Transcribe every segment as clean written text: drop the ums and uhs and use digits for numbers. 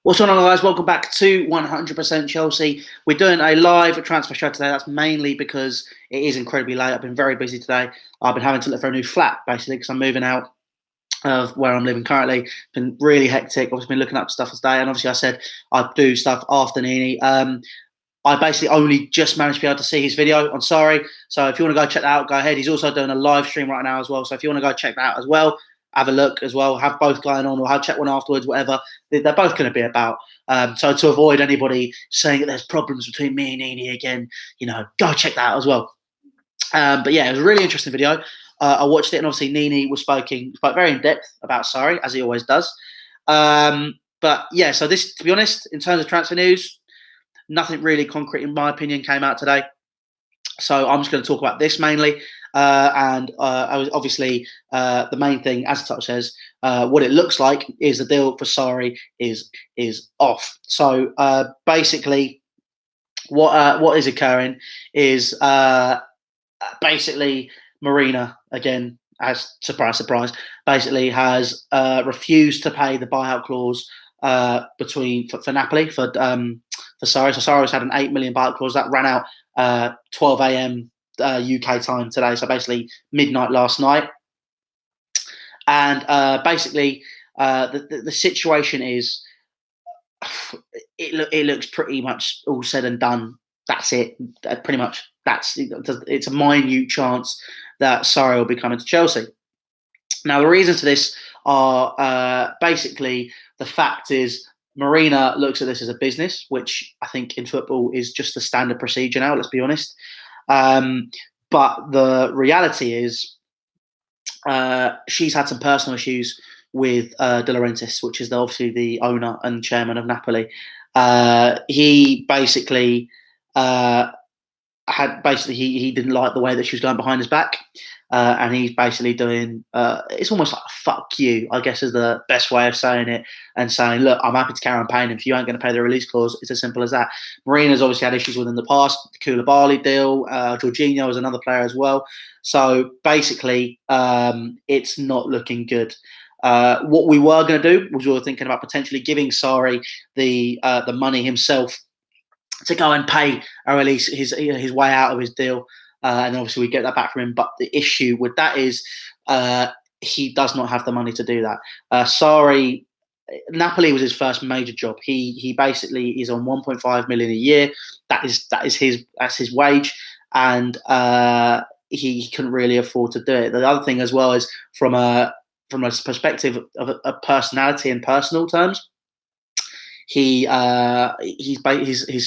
What's going on, guys? Welcome back to 100% Chelsea. We're doing a live transfer show today. That's mainly because it is incredibly late. I've been very busy today. I've been having to look for a new flat, basically, because I'm moving out of where I'm living currently. It's been really hectic. I've been looking up stuff today, and obviously I said I'd do stuff after Nini. I basically only just managed to be able to see his video on Sarri. So if you want to go check that out, go ahead. He's also doing a live stream right now as well. So if you want to go check that out as well, have a look as well. Have both going on, or have check one afterwards, whatever. They're both going to be about. So to avoid anybody saying that there's problems between me and Nini again, go check that out as well. But yeah, it was a really interesting video. I watched it, and obviously Nini was spoke very in depth about Sarri, as he always does. But yeah, so this, to be honest, in terms of transfer news, nothing really concrete, in my opinion, came out today. So I'm just going to talk about this mainly. Obviously, the main thing, as Touch says, what it looks like is the deal for Sarri is off. So basically, what is occurring is basically Marina, again, as surprise, basically has refused to pay the buyout clause for Napoli for Sarri. So Sarri's had an £8 million buyout clause that ran out 12 a.m. UK time today, so basically midnight last night. And basically, the situation is, it looks pretty much all said and done. That's it. Pretty much. It's a minute chance that Sarri will be coming to Chelsea. Now, the reasons for this are basically, the fact is Marina looks at this as a business, which I think in football is just the standard procedure now, let's be honest. But the reality is she's had some personal issues with De Laurentiis, which is obviously the owner and chairman of Napoli. He basically he didn't like the way that she was going behind his back. And he's basically doing, it's almost like a fuck you, I guess is the best way of saying it, and saying, look, I'm happy to carry on paying him. If you ain't going to pay the release clause, it's as simple as that. Marina's obviously had issues with in the past, the Koulibaly deal, Jorginho is another player as well. So basically, it's not looking good. What we were going to do was we were thinking about potentially giving Sarri the money himself to go and pay a release, his way out of his deal. And obviously we get that back from him. But the issue with that is he does not have the money to do that. Sarri, Napoli was his first major job. He basically is on 1.5 million a year. That's his wage, and he couldn't really afford to do it. The other thing as well is from a perspective of a personality and personal terms, his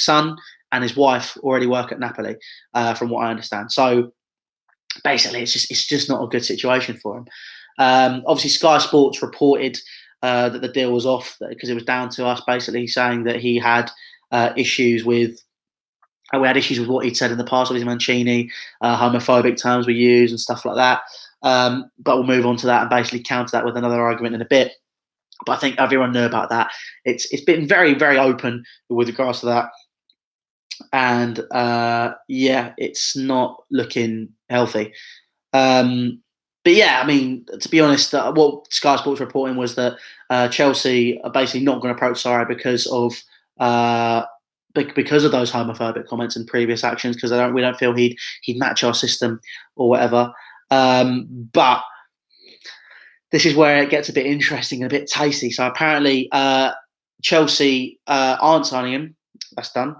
son and his wife already work at Napoli, from what I understand. So basically, it's just not a good situation for him. Obviously, Sky Sports reported that the deal was off because it was down to us, basically saying that he had issues with. We had issues with what he'd said in the past with Mancini, homophobic terms we use and stuff like that. But we'll move on to that and basically counter that with another argument in a bit. But I think everyone knew about that. It's been very, very open with regards to that. And yeah, it's not looking healthy. But yeah, I mean, to be honest, what Sky Sports reporting was that Chelsea are basically not going to approach Sarri because of those homophobic comments and previous actions, because we don't feel he'd match our system or whatever. But this is where it gets a bit interesting and a bit tasty. So apparently, Chelsea aren't signing him. That's done.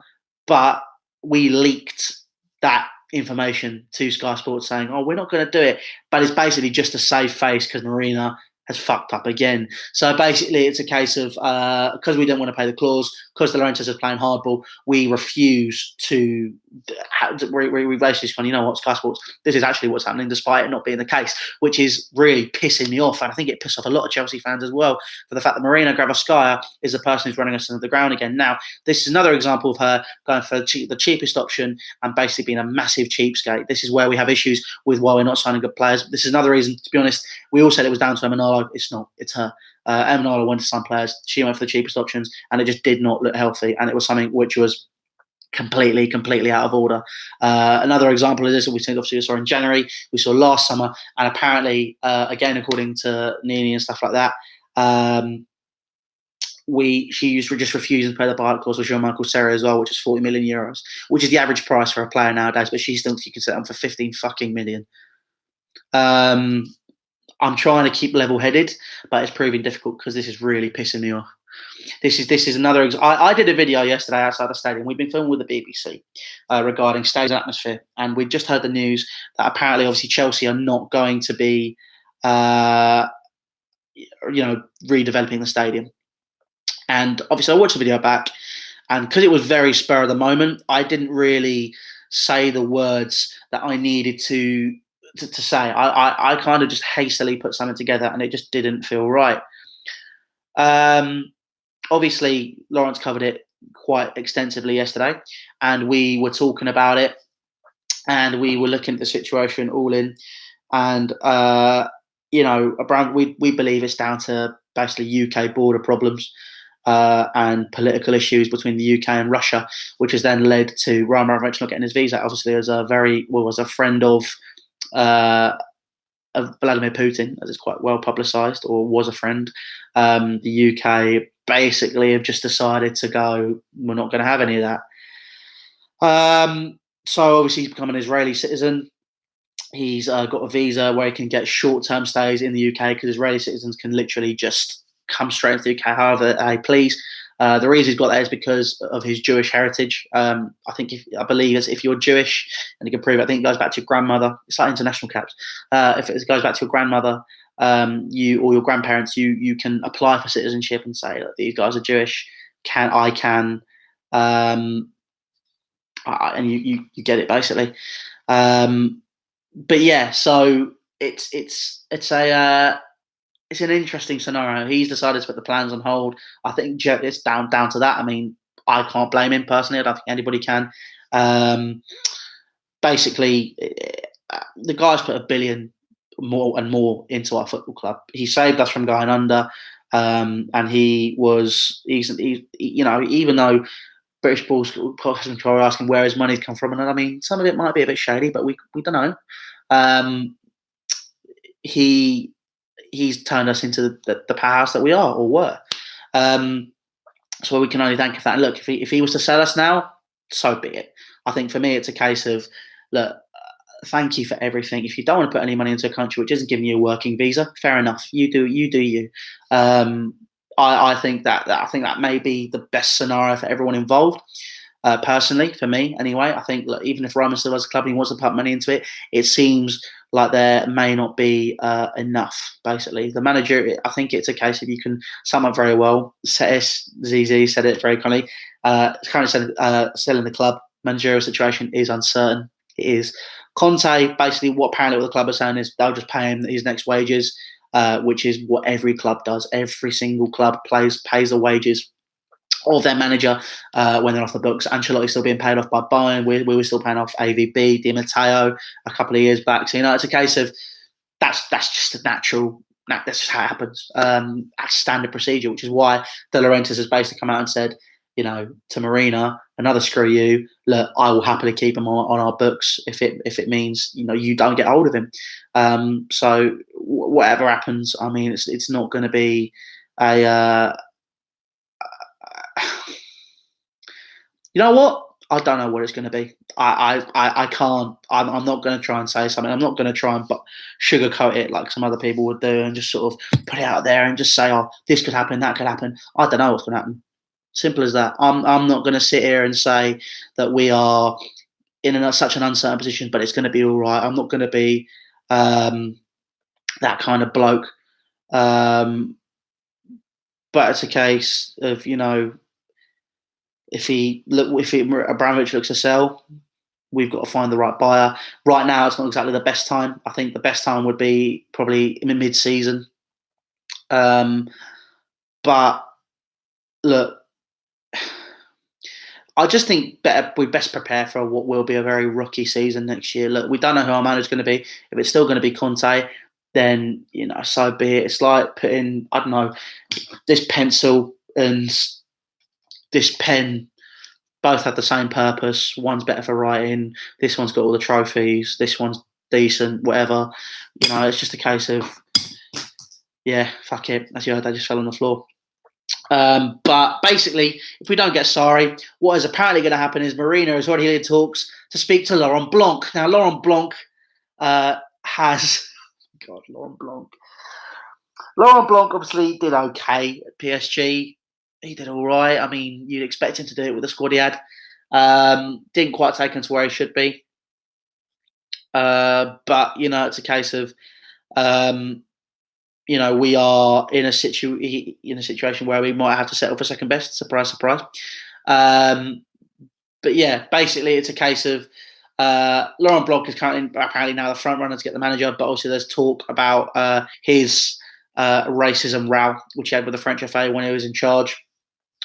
But we leaked that information to Sky Sports saying, oh, we're not going to do it. But it's basically just to save face because Marina has fucked up again. So basically, it's a case of, because we don't want to pay the clause, because De Laurentiis is playing hardball, we refuse to. We basically just gone, you know what, Sky Sports, this is actually what's happening, despite it not being the case, which is really pissing me off. And I think it pissed off a lot of Chelsea fans as well, for the fact that Marina Granovskaya is the person who's running us into the ground again. Now, this is another example of her going for the cheapest option and basically being a massive cheapskate. This is where we have issues with why we're not signing good players. This is another reason, to be honest. We all said it was down to Emanalo. It's not. It's her. Emanalo went to sign players. She went for the cheapest options, and it just did not look healthy. And it was something which was completely out of order. Another example of this that we saw in January, we saw last summer, and apparently, again, according to Nini and stuff like that, she used to just refusing to pay the buyout clause with Jean-Michel Sarri as well, which is 40 million euros, which is the average price for a player nowadays. But she still thinks you can set them for 15 fucking million. I'm trying to keep level-headed, but it's proving difficult because this is really pissing me off. This is another. I did a video yesterday outside the stadium. We've been filming with the BBC regarding stadium atmosphere, and we just heard the news that apparently, obviously, Chelsea are not going to be, redeveloping the stadium. And obviously, I watched the video back, and because it was very spur of the moment, I didn't really say the words that I needed to say. I kind of just hastily put something together, and it just didn't feel right. Obviously, Lawrence covered it quite extensively yesterday, and we were talking about it, and we were looking at the situation all in, and we believe it's down to basically UK border problems and political issues between the UK and Russia, which has then led to Roman Abramovich not getting his visa. Obviously, as a friend of Vladimir Putin, as it's quite well publicised, or was a friend. The UK basically have just decided to go, we're not going to have any of that. So obviously he's become an Israeli citizen. He's got a visa where he can get short-term stays in the UK because Israeli citizens can literally just come straight into the UK however they please. The reason he's got that is because of his Jewish heritage. I believe if you're Jewish, and you can prove it, I think it goes back to your grandmother. It's like international caps. If it goes back to your grandmother, you or your grandparents, you can apply for citizenship and say that these guys are Jewish. And you get it basically. But yeah, so it's an interesting scenario. He's decided to put the plans on hold. I think it's down to that. I mean, I can't blame him personally. I don't think anybody can. Basically, the guy's put $1 billion more and more into our football club. He saved us from going under, and even though British Sports Control are asking where his money's come from, and I mean, some of it might be a bit shady, but we don't know. He's turned us into the powerhouse that we are or were. So we can only thank him for that. And look, if he was to sell us now, so be it. I think for me, it's a case of, look, thank you for everything. If you don't want to put any money into a country which isn't giving you a working visa, fair enough. You do you. I think that may be the best scenario for everyone involved. Personally, for me, anyway, I think even if Roma still has a club and he wants to put money into it, it seems like there may not be enough. Basically, the manager, I think it's a case of you can sum up very well. ZZ said it very kindly. Currently still in the club. Managerial situation is uncertain. It is. Conte, basically, what apparently what the club are saying is they'll just pay him his next wages, which is what every club does. Every single club pays the wages of their manager when they're off the books. Ancelotti's still being paid off by Bayern. We were still paying off AVB, Di Matteo a couple of years back. So, it's a case of that's just a natural. That's just how it happens. That's standard procedure, which is why De Laurentiis has basically come out and said, to Marina, another screw you. Look, I will happily keep him on our books if it means you don't get hold of him. So whatever happens, I mean, it's not going to be a. You know what? I don't know what it's going to be. I can't. I'm not going to try and say something. I'm not going to try and sugarcoat it like some other people would do and just sort of put it out there and just say, oh, this could happen, that could happen. I don't know what's going to happen. Simple as that. I'm not going to sit here and say that we are in such an uncertain position, but it's going to be all right. I'm not going to be that kind of bloke. But it's a case of, if Abramovich looks to sell, we've got to find the right buyer. Right now, it's not exactly the best time. I think the best time would be probably in mid-season. But look, I just think we best prepare for what will be a very rookie season next year. Look, we don't know who our manager's going to be. If it's still going to be Conte, then so be it. It's like putting, I don't know, this pencil and this pen both have the same purpose. One's better for writing. This one's got all the trophies. This one's decent. Whatever. It's just a case of, yeah, fuck it. As you heard, they just fell on the floor. But basically, if we don't get Sarri, what is apparently going to happen is Mourinho is already in talks to speak to Laurent Blanc. Now, Laurent Blanc has... God, Laurent Blanc. Laurent Blanc obviously did okay at PSG. He did all right. I mean, you'd expect him to do it with the squad he had. Didn't quite take him to where he should be. But, it's a case of... we are in a situation where we might have to settle for second best. Surprise, surprise. But yeah, basically, it's a case of Laurent Blanc is currently apparently now the front runner to get the manager, but also there's talk about his racism row, which he had with the French FA when he was in charge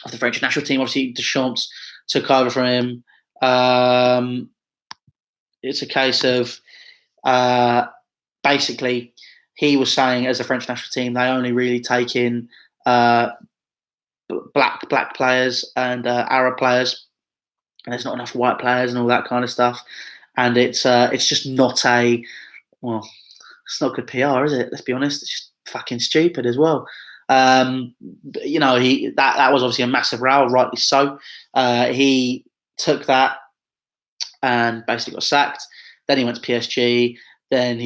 of the French national team. Obviously, Deschamps took over from him. It's a case of basically he was saying, as a French national team, they only really take in black players and Arab players, and there's not enough white players and all that kind of stuff. And it's just not it's not good PR, is it? Let's be honest. It's just fucking stupid as well. That was obviously a massive row, rightly so. He took that and basically got sacked. Then he went to PSG. Then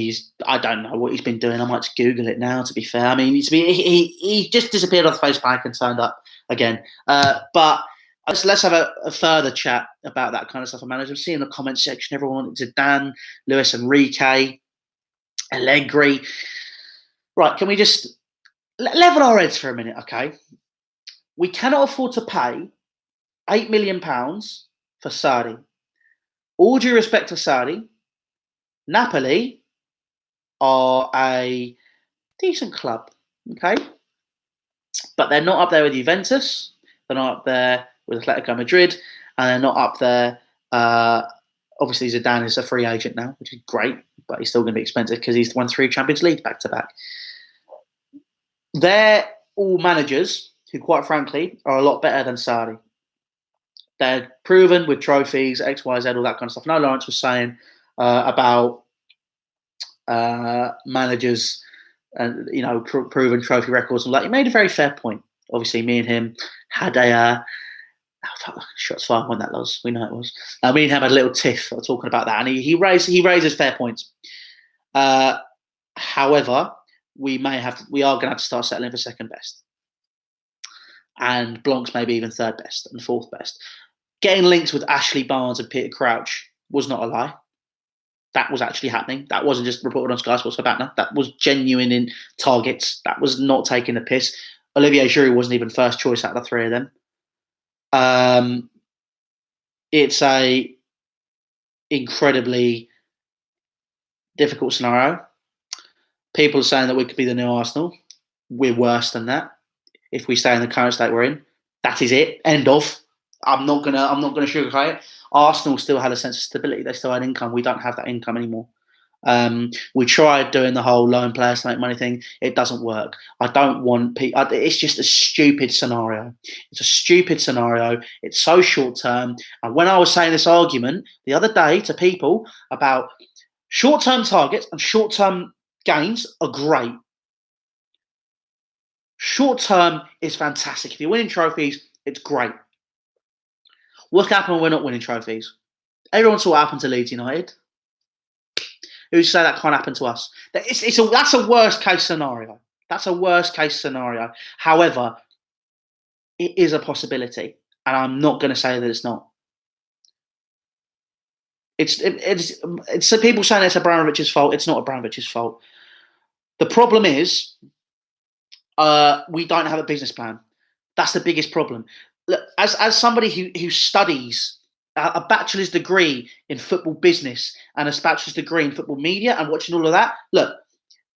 I don't know what he's been doing. I might just Google it now, to be fair. I mean, he just disappeared off the face of the and turned up again. But let's have a further chat about that kind of stuff. I'm seeing the comment section, everyone, Zidane, Luis Enrique, Allegri. Right, can we just level our heads for a minute, okay? We cannot afford to pay £8 million for Sarri. All due respect to Sarri, Napoli are a decent club, okay? But they're not up there with Juventus. They're not up there with Atletico Madrid. And they're not up there. Obviously, Zidane is a free agent now, which is great. But he's still going to be expensive because he's won 3 Champions League back-to-back. They're all managers who, quite frankly, are a lot better than Sarri. They're proven with trophies, X, Y, Z, all that kind of stuff. No, Lawrence was saying about managers and proven trophy records and all that. He made a very fair point. Obviously, me and him had a shots fired when that was. We know it was. Me and him had a little tiff talking about that, and he raises fair points. However, we are going to have to start settling for second best, and Blanc's maybe even third best and fourth best. Getting linked with Ashley Barnes and Peter Crouch was not a lie. That was actually happening. That wasn't just reported on Sky Sports Havana. That was genuine in targets. That was not taking the piss. Olivier Giroud wasn't even first choice out of the 3 of them. It's a incredibly difficult scenario. People are saying that we could be the new Arsenal. We're worse than that. If we stay in the current state we're in, that is it. End of. I'm not gonna sugarcoat it. Arsenal still had a sense of stability. They still had income. We don't have that income anymore. We tried doing the whole loan players to make money thing. It doesn't work. I don't want people. It's just a stupid scenario. It's a stupid scenario. It's so short term. And when I was saying this argument the other day to people about short term targets and short term gains are great. Short term is fantastic. If you're winning trophies, it's great. What's happened when we're not winning trophies? Everyone saw what happened to Leeds United. Who's to say that can't happen to us? That's a worst case scenario. That's a worst case scenario. However, it is a possibility, and I'm not going to say that it's not. It's people saying it's Abramovich's fault. It's not Abramovich's fault. The problem is we don't have a business plan. That's the biggest problem. Look, as somebody who studies a bachelor's degree in football business and a bachelor's degree in football media and watching all of that, look,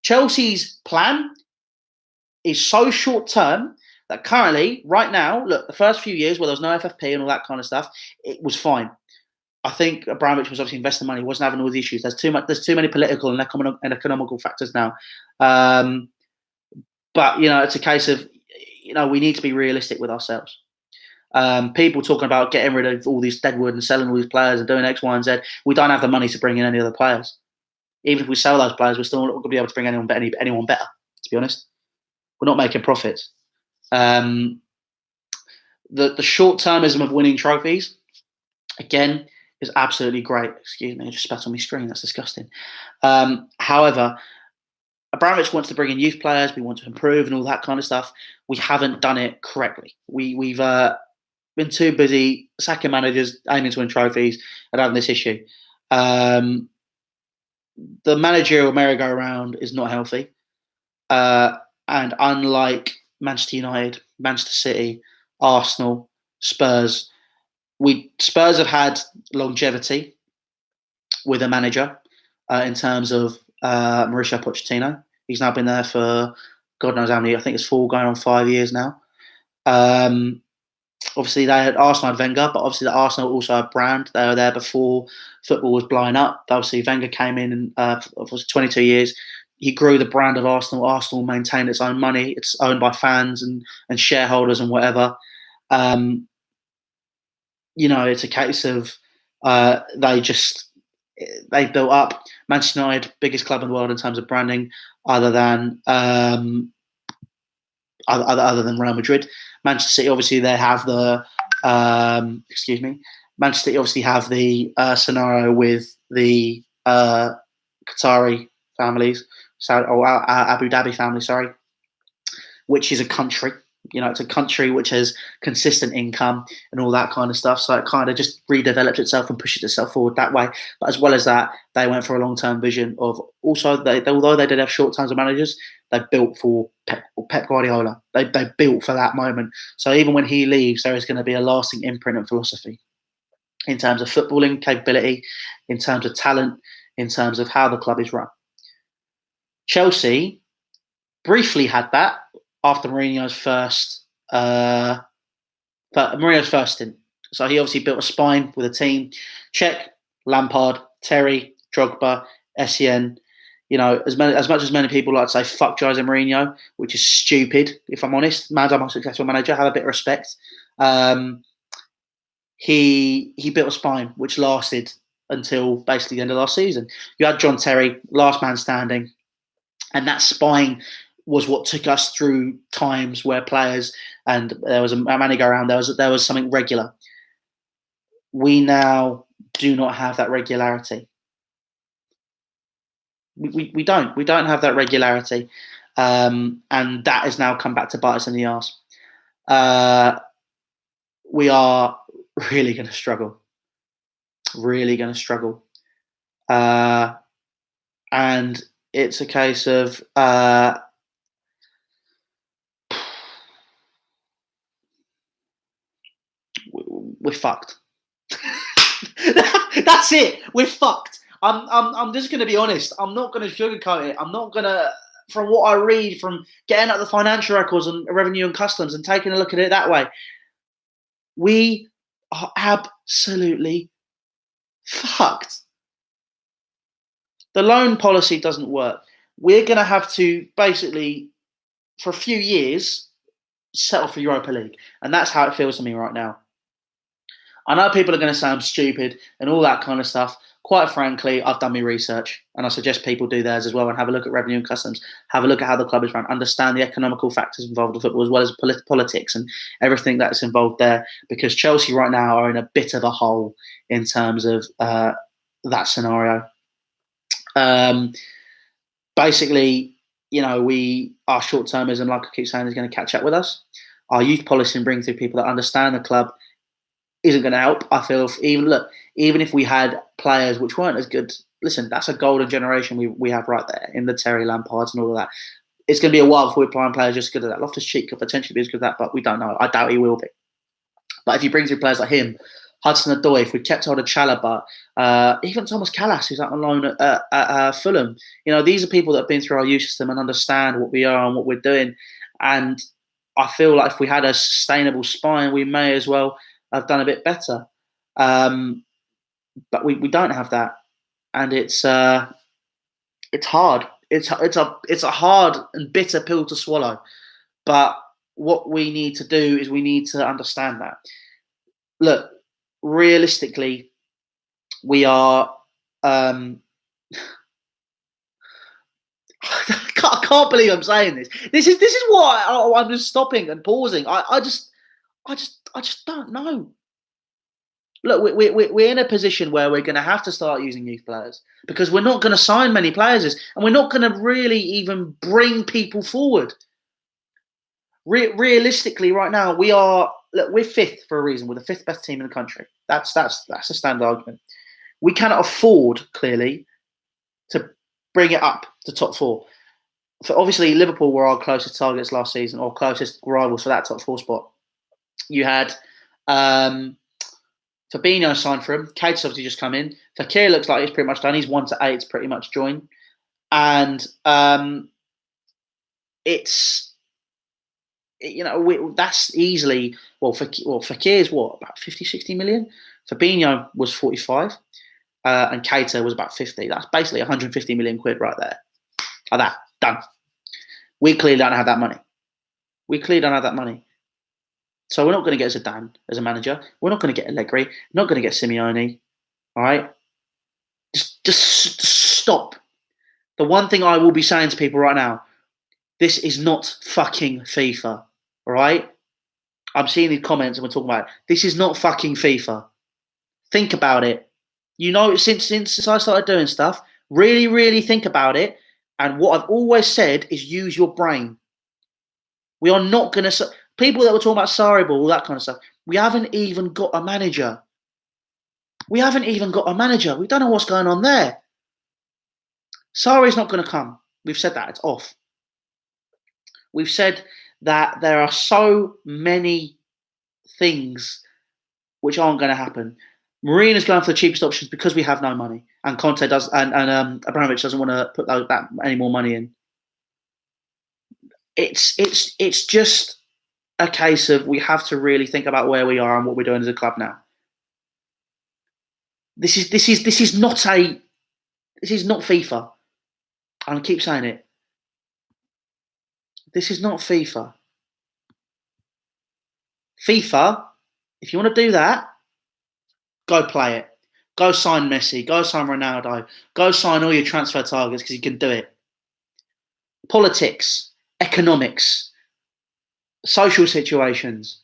Chelsea's plan is so short term that currently, right now, look, the first few years where there was no FFP and all that kind of stuff, it was fine. I think Abramovich was obviously investing money. He wasn't having all the issues. There's too many political and economical factors now. But it's a case of we need to be realistic with ourselves. People talking about getting rid of all these deadwood and selling all these players and doing X, Y, and Z. We don't have the money to bring in any other players. Even if we sell those players, we're still not going to be able to bring anyone better. To be honest, we're not making profits. The short-termism of winning trophies, again, is absolutely great. Excuse me, I just spat on my screen. That's disgusting. However, Abramovich wants to bring in youth players. We want to improve and all that kind of stuff. We haven't done it correctly. We've been too busy sacking managers, aiming to win trophies, and having this issue. The managerial merry-go-round is not healthy. And unlike Manchester United, Manchester City, Arsenal, Spurs, Spurs have had longevity with a manager in terms of Mauricio Pochettino. He's now been there for God knows how many. I think it's 4 going on 5 years now. Obviously, they had Arsenal had Wenger, but obviously the Arsenal also had brand. They were there before football was blowing up. Obviously, Wenger came in for 22 years. He grew the brand of Arsenal. Arsenal maintained its own money. It's owned by fans and shareholders and whatever. It's a case of they built up. Manchester United, biggest club in the world in terms of branding, other than Real Madrid. Manchester City, obviously, they have the Manchester City obviously have the scenario with the Qatari families, Abu Dhabi family, sorry, which is a country. It's a country which has consistent income and all that kind of stuff. So it kind of just redevelops itself and pushes itself forward that way. But as well as that, they went for a long-term vision of also, although they did have short terms of managers, they built for Pep Guardiola. They built for that moment. So even when he leaves, there is going to be a lasting imprint and philosophy in terms of footballing capability, in terms of talent, in terms of how the club is run. Chelsea briefly had that after Mourinho's first stint. So he obviously built a spine with a team. Cech, Lampard, Terry, Drogba, Essien. As much as many people like to say fuck Jose Mourinho, which is stupid, if I'm honest. Man's a successful manager, have a bit of respect. He built a spine which lasted until basically the end of last season. You had John Terry, last man standing, and that spine was what took us through times where players, and there was a money go around, there was something regular. We now do not have that regularity. We don't have that regularity, and that has now come back to bite us in the arse. We are really going to struggle. Really going to struggle. And it's a case of we're fucked. That's it. We're fucked. I'm just going to be honest. I'm not going to sugarcoat it. I'm not going to, from what I read, from getting at the financial records and revenue and customs and taking a look at it that way, we are absolutely fucked. The loan policy doesn't work. We're going to have to basically, for a few years, settle for Europa League. And that's how it feels to me right now. I know people are going to say I'm stupid and all that kind of stuff. Quite frankly, I've done my research, and I suggest people do theirs as well and have a look at revenue and customs, have a look at how the club is run, understand the economical factors involved in football as well as politics and everything that's involved there, because Chelsea right now are in a bit of a hole in terms of that scenario. Basically, our short-termism, like I keep saying, is going to catch up with us. Our youth policy and bring through people that understand the club isn't going to help. I feel even if we had players which weren't as good, listen, that's a golden generation we have right there in the Terry Lampards and all of that. It's going to be a while before we're playing players just good at that. Loftus-Cheek could potentially be as good at that, but we don't know. I doubt he will be. But if you bring through players like him, Hudson-Odoi, if we kept hold of Chalobah, even Thomas Callas, who's out on loan at Fulham, these are people that have been through our youth system and understand what we are and what we're doing. And I feel like if we had a sustainable spine, we may as well have done a bit better. But we don't have that, and it's hard. It's a hard and bitter pill to swallow. But what we need to do is we need to understand that. Look, realistically, we are. I can't believe I'm saying this. This is why I'm just stopping and pausing. I I just don't know. Look, we're in a position where we're going to have to start using youth players because we're not going to sign many players, and we're not going to really even bring people forward. Realistically, right now we're fifth for a reason. We're the fifth best team in the country. That's a standard argument. We cannot afford clearly to bring it up to top four. So obviously, Liverpool were our closest targets last season, or closest rivals for that top four spot. You had Fabinho signed for him. Keita's obviously just come in. Fekir looks like he's pretty much done. He's 1 to 8. It's pretty much joined. And it's, that's easily, Fekir's what, about 50, 60 million? Fabinho was 45. And Keita was about 50. That's basically 150 million quid right there. Like that. Done. We clearly don't have that money. So we're not going to get Zidane as a manager. We're not going to get Allegri. We're not going to get Simeone. All right? Just stop. The one thing I will be saying to people right now, this is not fucking FIFA. All right? I'm seeing these comments and we're talking about it. This is not fucking FIFA. Think about it. Since I started doing stuff, really, really think about it. And what I've always said is use your brain. We are not going to... People that were talking about Sarri ball, all that kind of stuff, we haven't even got a manager. We don't know what's going on there. Sarri's not going to come. We've said that. It's off. We've said that there are so many things which aren't going to happen. Mourinho's going for the cheapest options because we have no money, and Conte does, and Abramovich doesn't want to put that any more money in. It's just a case of we have to really think about where we are and what we're doing as a club now. This is not FIFA. I keep saying it. This is not FIFA. FIFA, if you want to do that, go play it. Go sign Messi. Go sign Ronaldo. Go sign all your transfer targets because you can do it. Politics, economics, social situations,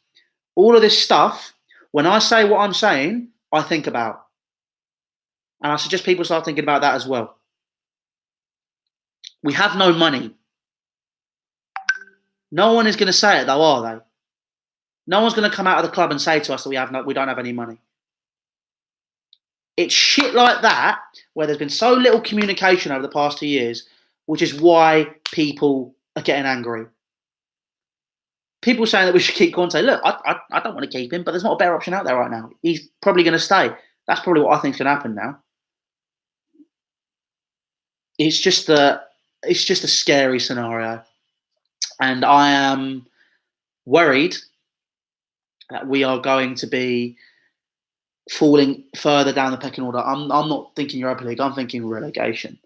all of this stuff, when I say what I'm saying, I think about. And I suggest people start thinking about that as well. We have no money. No one is going to say it though, are they? No one's going to come out of the club and say to us that we don't have any money. It's shit like that where there's been so little communication over the past 2 years, which is why people are getting angry. People saying that we should keep Conte. Look, I don't want to keep him, but there's not a better option out there right now. He's probably going to stay. That's probably what I think is going to happen now. It's just a scary scenario, and I am worried that we are going to be falling further down the pecking order. I'm not thinking Europa League. I'm thinking relegation.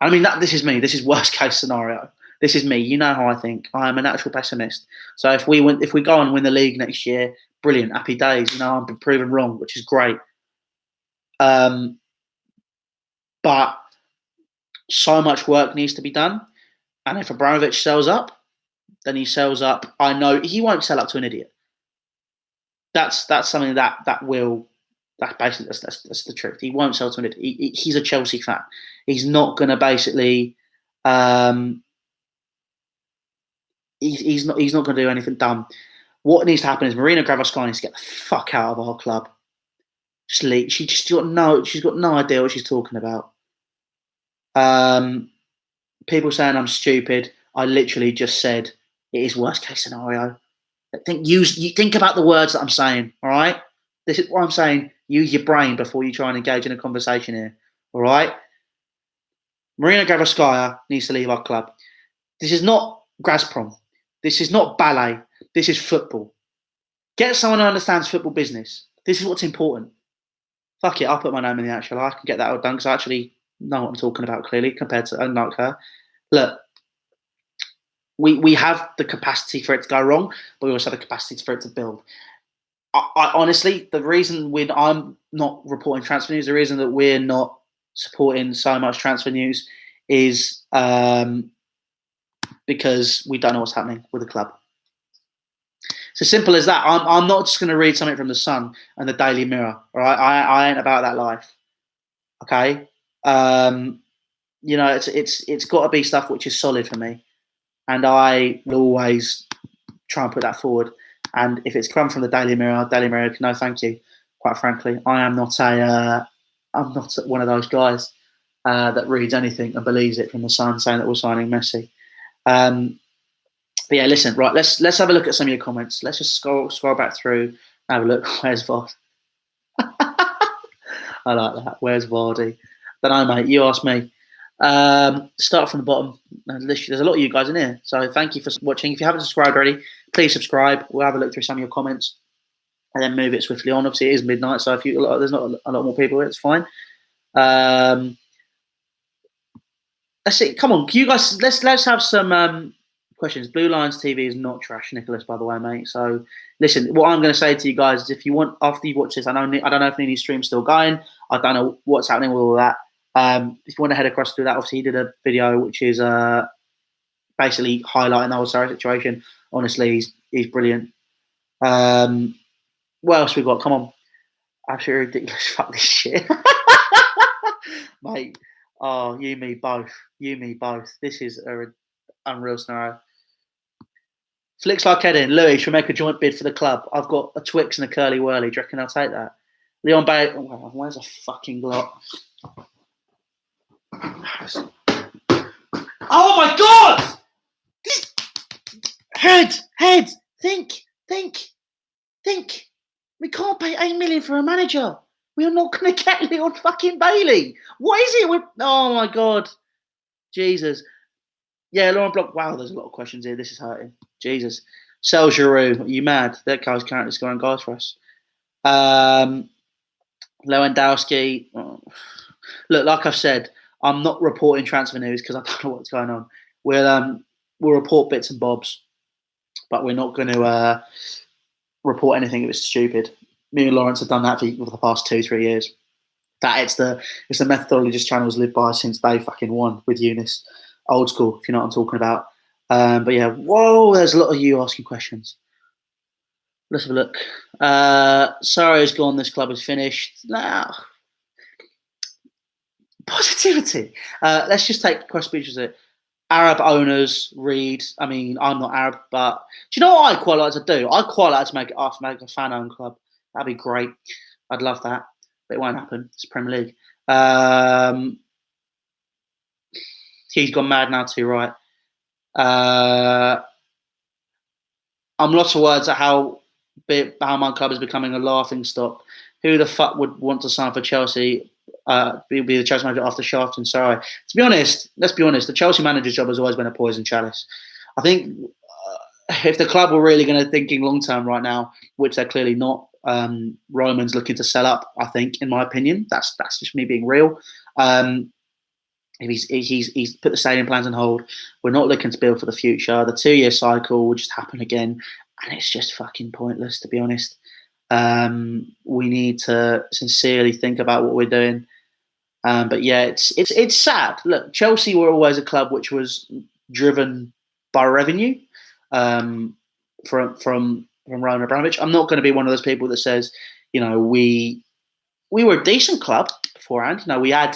I mean, this is me. This is worst case scenario. This is me. You know how I think. I am a natural pessimist. So if we go and win the league next year, brilliant, happy days. I'm been proven wrong, which is great. But so much work needs to be done. And if Abramovich sells up, then he sells up. I know he won't sell up to an idiot. That's something that's the truth. He won't sell to an idiot. He's a Chelsea fan. He's not going to basically. He's not going to do anything dumb. What needs to happen is Marina Gravascai needs to get the fuck out of our club. Just leave. She's got no idea what she's talking about. People saying I'm stupid. I literally just said it is worst case scenario. Think about the words that I'm saying. All right, this is what I'm saying. Use your brain before you try and engage in a conversation here. All right. Marina Gravascai needs to leave our club. This is not Gazprom. This is not ballet. This is football. Get someone who understands football business. This is what's important. Fuck it, I'll put my name in the actual. I can get that all done because I actually know what I'm talking about clearly compared to unlike her. Look, we have the capacity for it to go wrong, but we also have the capacity for it to build. I honestly, the reason I'm not reporting transfer news, the reason that we're not supporting so much transfer news is because we don't know what's happening with the club. It's as simple as that. I'm not just going to read something from the Sun and the Daily Mirror. All right, I ain't about that life. Okay, it's got to be stuff which is solid for me, and I will always try and put that forward. And if it's come from the Daily Mirror, no, thank you. Quite frankly, I'm not one of those guys that reads anything and believes it from the Sun saying that we're signing Messi. But yeah, listen, right, let's have a look at some of your comments. Let's just scroll back through, have a look. Where's Vod? I like that. Where's Vardy? Don't know, mate. You ask me. Start from the bottom. There's a lot of you guys in here, so thank you for watching. If you haven't subscribed already, please subscribe. We'll have a look through some of your comments and then move it swiftly on. Obviously, it is midnight, so if there's not a lot more people here, it's fine. Let's see. Come on, you guys. Let's have some questions. Blue Lions TV is not trash, Nicholas, by the way, mate. So listen, what I'm going to say to you guys is, if you want, after you watch this, I don't know if Nini's stream's still going. I don't know what's happening with all that. If you want to head across to that, obviously he did a video which is basically highlighting the whole Sarri situation. Honestly, he's brilliant. What else we got? Come on, absolutely ridiculous. Fuck this shit, mate. Oh, you, me, both. This is an unreal scenario. Flicks like Eden. Louis should make a joint bid for the club. I've got a Twix and a Curly Whirly. Do you reckon I'll take that? Leon Bay. Oh, where's a fucking lot? Oh my God! Head. Think. We can't pay 8 million for a manager. We are not going to get Leon fucking Bailey. What is it with? Oh my God, Jesus. Yeah, Lauren Block. Wow, there's a lot of questions here. This is hurting. Jesus. Sel Giroux, are you mad? That guy's currently scoring goals for us. Lewandowski. Oh. Look, like I've said, I'm not reporting transfer news because I don't know what's going on. We'll report bits and bobs, but we're not going to report anything if it's stupid. Me and Lawrence have done that for the past 2-3 years. It's the methodologist channels lived by since they fucking won with Eunice. Old school, if you know what I'm talking about. But yeah, whoa, there's a lot of you asking questions. Let's have a look. Sarri is gone. This club is finished. Nah. Positivity. Let's just take questions. Arab owners read. I mean, I'm not Arab, but do you know what I'd quite like to do? I'd quite like to make a fan-owned club. That'd be great. I'd love that, but it won't happen. It's Premier League. He's gone mad now too, right? I'm lots of words at how my club is becoming a laughing stock. Who the fuck would want to sign for Chelsea? Be the Chelsea manager after Shaft and Sarri. To be honest, let's be honest. The Chelsea manager's job has always been a poison chalice. I think if the club were really going to thinking long term right now, which they're clearly not, Roman's looking to sell up. I think, in my opinion, that's just me being real. He's put the stadium plans on hold. We're not looking to build for the future. The 2-year cycle will just happen again, and it's just fucking pointless, to be honest. We need to sincerely think about what we're doing. But yeah, it's sad. Look, Chelsea were always a club which was driven by revenue from Roman Abramovich. I'm not going to be one of those people that says, we were a decent club beforehand. We had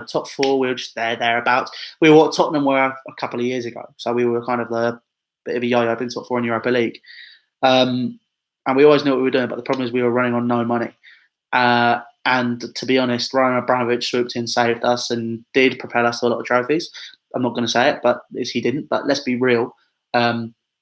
top 4. We were just thereabouts. We were what Tottenham were a couple of years ago. So we were kind of the bit of a yo-yo in top 4 in Europa League. And we always knew what we were doing, but the problem is we were running on no money. And to be honest, Roman Abramovich swooped in, saved us, and did propel us to a lot of trophies. I'm not going to say it, but he didn't. But let's be real.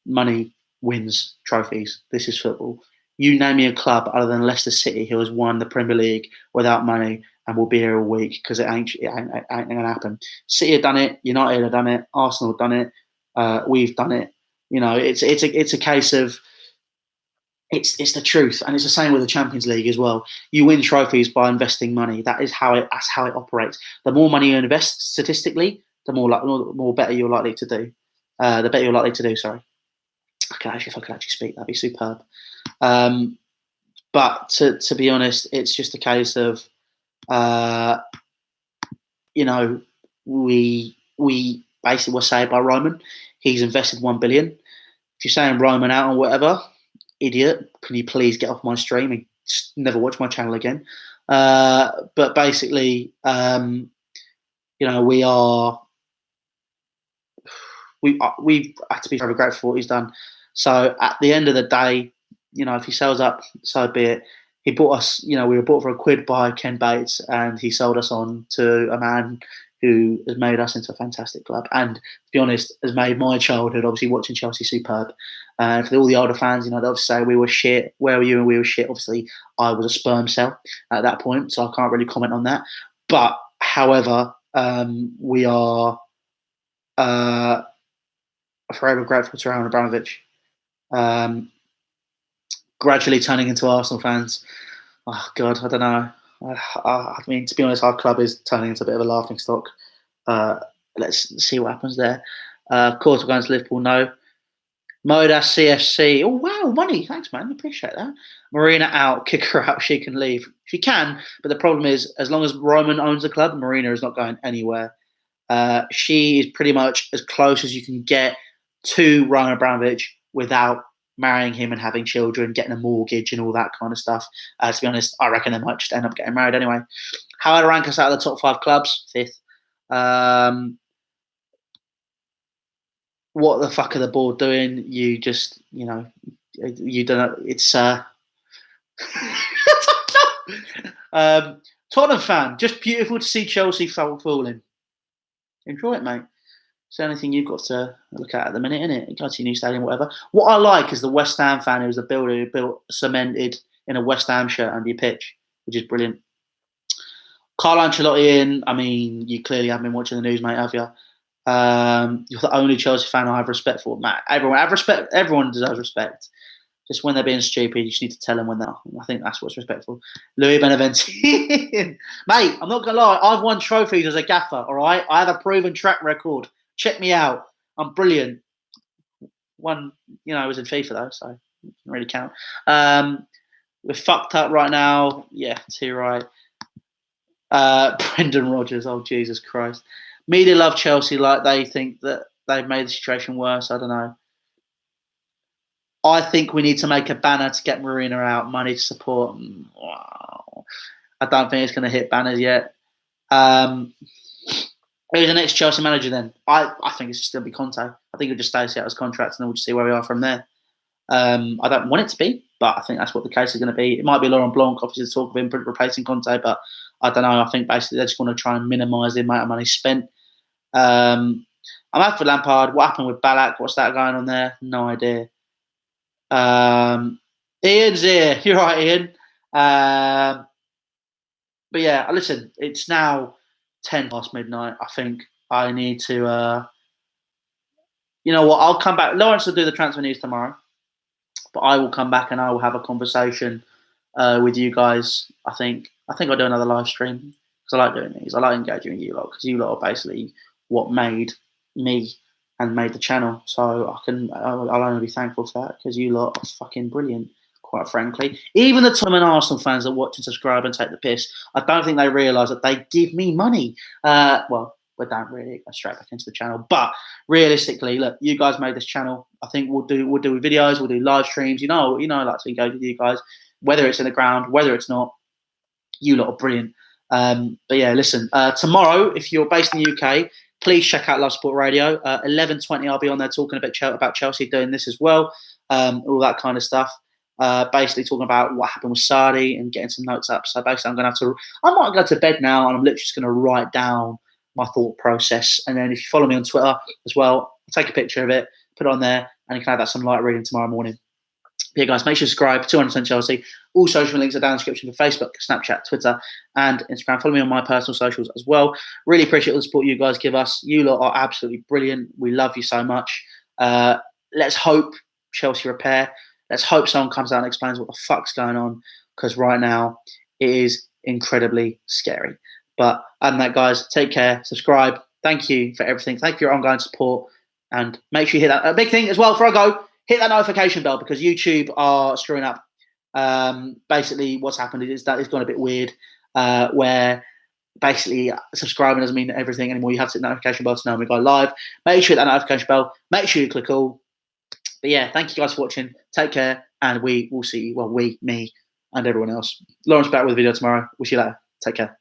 Money wins trophies. This is football. You name me a club other than Leicester City who has won the Premier League without money and will be here all week, because it ain't going to happen. City have done it. United have done it. Arsenal have done it. We've done it. It's a case of it's the truth, and it's the same with the Champions League as well. You win trophies by investing money. That's how it operates. The more money you invest statistically, the more better you're likely to do. The better you're likely to do. Sorry. If I could actually speak, that'd be superb. But to be honest, it's just a case of, we basically were saved by Roman. He's invested 1 billion. If you're saying Roman out or whatever, idiot. Can you please get off my stream and just never watch my channel again? But basically, we have to be very grateful for what he's done. So at the end of the day, if he sells up, so be it. He bought us, we were bought for £1 by Ken Bates, and he sold us on to a man who has made us into a fantastic club. And to be honest, has made my childhood, obviously, watching Chelsea superb. For all the older fans, they obviously say we were shit. Where were you? And we were shit. Obviously, I was a sperm cell at that point, so I can't really comment on that. But however, we are forever grateful to Roman Abramovich. Gradually turning into Arsenal fans. Oh God, I don't know. I mean, to be honest, our club is turning into a bit of a laughing stock. Let's see what happens there. Of course, we're going to Liverpool. No. Chelsea F.C. Oh wow, money. Thanks, man. Appreciate that. Marina out. Kick her out. She can leave. She can, but the problem is, as long as Roman owns the club, Marina is not going anywhere. She is pretty much as close as you can get to Roman Abramovich without marrying him and having children, getting a mortgage and all that kind of stuff. To be honest, I reckon they might just end up getting married anyway. How would I rank us out of the top 5 clubs? 5th. What the fuck are the board doing? You just, you don't know. It's Tottenham fan. Just beautiful to see Chelsea falling. Enjoy it, mate. It's the only thing you've got to look at the minute, isn't it? Go to your new stadium, whatever. What I like is the West Ham fan who's the builder who built cemented in a West Ham shirt under your pitch, which is brilliant. Carlo Ancelotti in. I mean, you clearly haven't been watching the news, mate, have you? You're the only Chelsea fan I have respect for, Matt. Everyone deserves respect. Just when they're being stupid, you just need to tell them when they're. I think that's what's respectful. Louis Beneventi. Mate, I'm not going to lie. I've won trophies as a gaffer, all right? I have a proven track record. Check me out. I'm brilliant. One, I was in FIFA, though, so it doesn't really count. We're fucked up right now. Yeah, too right. Brendan Rodgers. Oh, Jesus Christ. Media love Chelsea like they think that they've made the situation worse. I don't know. I think we need to make a banner to get Marina out, money to support. Wow. I don't think it's going to hit banners yet. Who's the next Chelsea manager then? I think it's still be Conte. I think he'll just stay out his contract and then we'll just see where we are from there. I don't want it to be, but I think that's what the case is going to be. It might be Laurent Blanc, obviously, to talk of him replacing Conte, but I don't know. I think basically they just want to try and minimise the amount of money spent. I'm out for Lampard. What happened with Ballack? What's that going on there? No idea. Ian's here. You're right, Ian. But yeah, listen, it's now 10 past midnight. I think I need to, you know what, I'll come back. Lawrence will do the transfer news tomorrow, but I will come back and I will have a conversation with you guys. I think I'll do another live stream because I like doing these. I like engaging with you lot because you lot are basically what made me and made the channel. So I'll only be thankful for that because you lot are fucking brilliant, quite frankly. Even the Tottenham and Arsenal fans that watch and subscribe and take the piss, I don't think they realise that they give me money. Well, we don't really go straight back into the channel. But realistically, look, you guys made this channel. I think we'll do videos, we'll do live streams. I like to engage with you guys, whether it's in the ground, whether it's not. You lot are brilliant. But yeah, listen, tomorrow, if you're based in the UK, please check out Love Sport Radio. 11:20, I'll be on there talking a bit about Chelsea, doing this as well, all that kind of stuff. Basically talking about what happened with Sarri and getting some notes up. So basically, I might go to bed now and I'm literally just going to write down my thought process. And then if you follow me on Twitter as well, I'll take a picture of it, put it on there, and you can have that some light reading tomorrow morning. But yeah, guys, make sure you subscribe. 200% Chelsea. All social links are down in the description for Facebook, Snapchat, Twitter, and Instagram. Follow me on my personal socials as well. Really appreciate all the support you guys give us. You lot are absolutely brilliant. We love you so much. Let's hope Chelsea repair. Let's hope someone comes out and explains what the fuck's going on, because right now it is incredibly scary. But other than that, guys, take care, subscribe. Thank you for everything. Thank you for your ongoing support. And make sure you hit that. A big thing as well before I go, hit that notification bell because YouTube are screwing up. Basically, what's happened is that it's gone a bit weird where basically subscribing doesn't mean everything anymore. You have to hit the notification bell to know when we go live. Make sure you hit that notification bell. Make sure you click all. But yeah, thank you guys for watching. Take care. and we will see. Well, me, and everyone else. Lawrence back with a video tomorrow. We'll see you later. Take care.